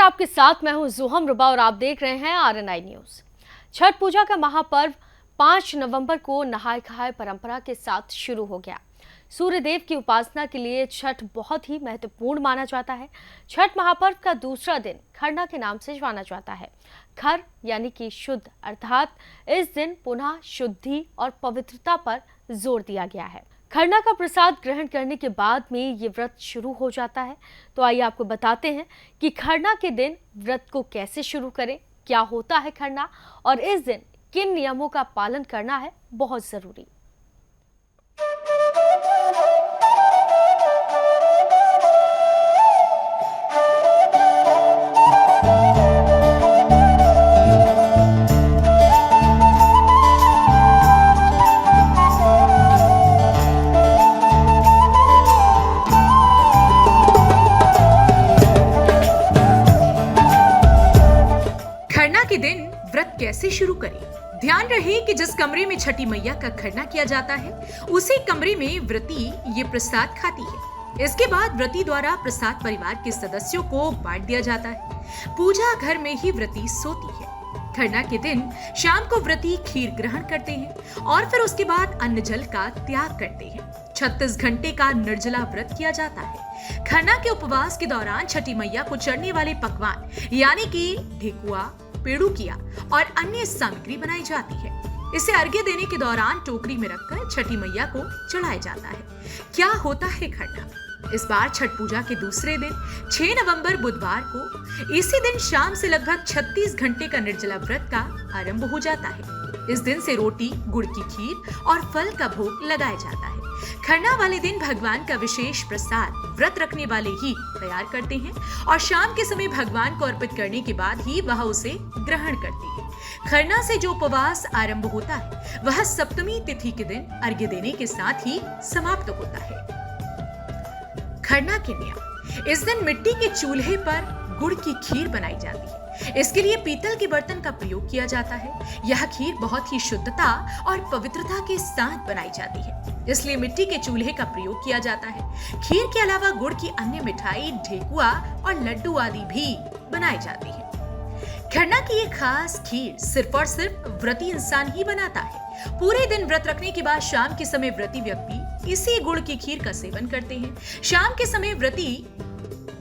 आपके साथ मैं हूं जुहम रुबा और आप देख रहे हैं RNI न्यूज। छठ पूजा का महापर्व 5 नवंबर को नहाय खाए परंपरा के साथ शुरू हो गया। सूर्य देव की उपासना के लिए छठ बहुत ही महत्वपूर्ण माना जाता है। छठ महापर्व का दूसरा दिन खरना के नाम से जाना जाता है। खर यानी कि शुद्ध, अर्थात इस दिन पुनः शुद्धि और पवित्रता पर जोर दिया गया है। खरना का प्रसाद ग्रहण करने के बाद में ये व्रत शुरू हो जाता है। तो आइए आपको बताते हैं कि खरना के दिन व्रत को कैसे शुरू करें, क्या होता है खरना और इस दिन किन नियमों का पालन करना है बहुत जरूरी। खरना के दिन व्रत कैसे शुरू करें? ध्यान रहे कि जिस कमरे में छठी मैया का खरना किया जाता है, उसी कमरे में व्रती ये प्रसाद खाती है। इसके बाद व्रती द्वारा प्रसाद परिवार के सदस्यों को बांट दिया जाता है। पूजा घर में ही व्रती सोती है। खरना के दिन शाम को व्रती खीर ग्रहण करते हैं और फिर उसके बाद अन्न जल का त्याग करते हैं। 36 घंटे का निर्जला व्रत किया जाता है। खरना के उपवास के दौरान छठी मैया को चढ़ने वाले पकवान यानी कि ठेकुआ, पेड़ुकिया और अन्य सामग्री बनाई जाती है। इसे अर्घ्य देने के दौरान टोकरी में रखकर छठी मैया को चढ़ाया जाता है। क्या होता है खरना? इस बार छठ पूजा के दूसरे दिन 6 नवंबर बुधवार को इसी दिन शाम से लगभग 36 घंटे का निर्जला व्रत का आरंभ हो जाता है। इस दिन से रोटी, गुड़ की खीर और फल का भोग लगाया जाता है। खरना वाले दिन भगवान का विशेष प्रसाद व्रत रखने वाले ही तैयार करते हैं और शाम के समय भगवान को अर्पित करने के बाद ही वह उसे ग्रहण करते हैं। खरना से जो उपवास आरंभ होता है वह सप्तमी तिथि के दिन अर्घ्य देने के साथ ही समाप्त होता है। खरना के नियम: इस दिन मिट्टी के चूल्हे पर गुड़ की खीर बनाई जाती है। इसके लिए पीतल के बर्तन का प्रयोग किया जाता है। यह खीर बहुत ही शुद्धता और पवित्रता के साथ बनाई जाती है, इसलिए मिट्टी के चूल्हे का प्रयोग किया जाता है। खीर के अलावा गुड़ की अन्य मिठाई, ठेकुआ और लड्डू आदि भी बनाई जाती है। खरना की ये खास खीर सिर्फ और सिर्फ व्रती इंसान ही बनाता है। पूरे दिन व्रत रखने के बाद शाम के समय व्रती व्यक्ति इसी गुड़ की खीर का सेवन करते हैं। शाम के समय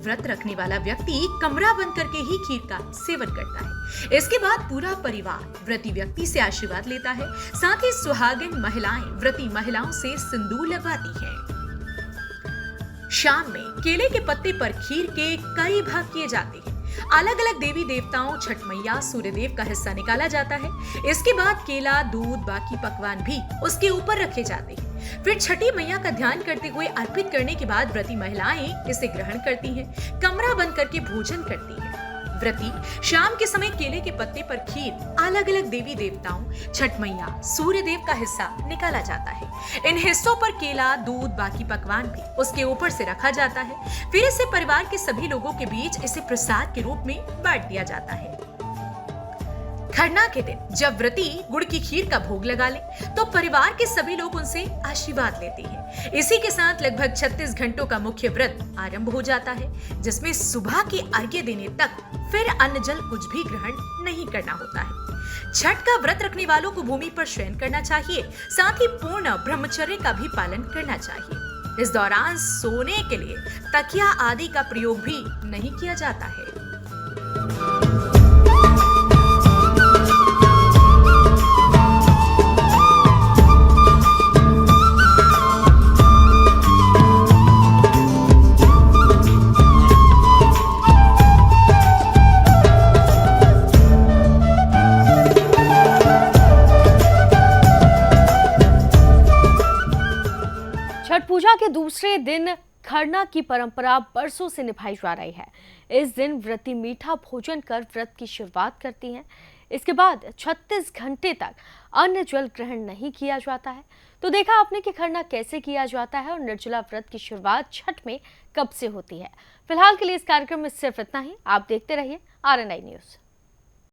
व्रत रखने वाला व्यक्ति कमरा बंद करके ही खीर का सेवन करता है। इसके बाद पूरा परिवार व्रती व्यक्ति से आशीर्वाद लेता है। साथ ही सुहागिन महिलाएं व्रती महिलाओं से सिंदूर लगवाती हैं। शाम में केले के पत्ते पर खीर के कई भाग किए जाते हैं। अलग अलग देवी देवताओं, छठ मैया, सूर्य देव का हिस्सा निकाला जाता है। इसके बाद केला, दूध, बाकी पकवान भी उसके ऊपर रखे जाते हैं। फिर छठी मैया का ध्यान करते हुए अर्पित करने के बाद व्रती महिलाएं इसे ग्रहण करती हैं, कमरा बंद करके भोजन करती हैं। व्रती शाम के समय केले के पत्ते पर खीर अलग अलग देवी देवताओं, छठ मैया, सूर्य देव का हिस्सा निकाला जाता है। इन हिस्सों पर केला, दूध, बाकी पकवान भी उसके ऊपर से रखा जाता है। फिर इसे परिवार के सभी लोगों के बीच इसे प्रसाद के रूप में बांट दिया जाता है। खरना के दिन जब व्रती गुड़ की खीर का भोग लगा ले तो परिवार के सभी लोग उनसे आशीर्वाद लेते हैं। इसी के साथ लगभग 36 घंटों का मुख्य व्रत आरंभ हो जाता है, जिसमें सुबह के अर्घ्य देने तक फिर अन्न जल कुछ भी ग्रहण नहीं करना होता है। छठ का व्रत रखने वालों को भूमि पर शयन करना चाहिए। साथ ही पूर्ण ब्रह्मचर्य का भी पालन करना चाहिए। इस दौरान सोने के लिए तकिया आदि का प्रयोग भी नहीं किया जाता है। छठ पूजा के दूसरे दिन खरना की परंपरा बरसों से निभाई जा रही है। इस दिन व्रती मीठा भोजन कर व्रत की शुरुआत करती हैं। इसके बाद 36 घंटे तक अन्न जल ग्रहण नहीं किया जाता है। तो देखा आपने कि खरना कैसे किया जाता है और निर्जला व्रत की शुरुआत छठ में कब से होती है। फिलहाल के लिए इस कार्यक्रम में सिर्फ इतना ही। आप देखते रहिए RNI न्यूज।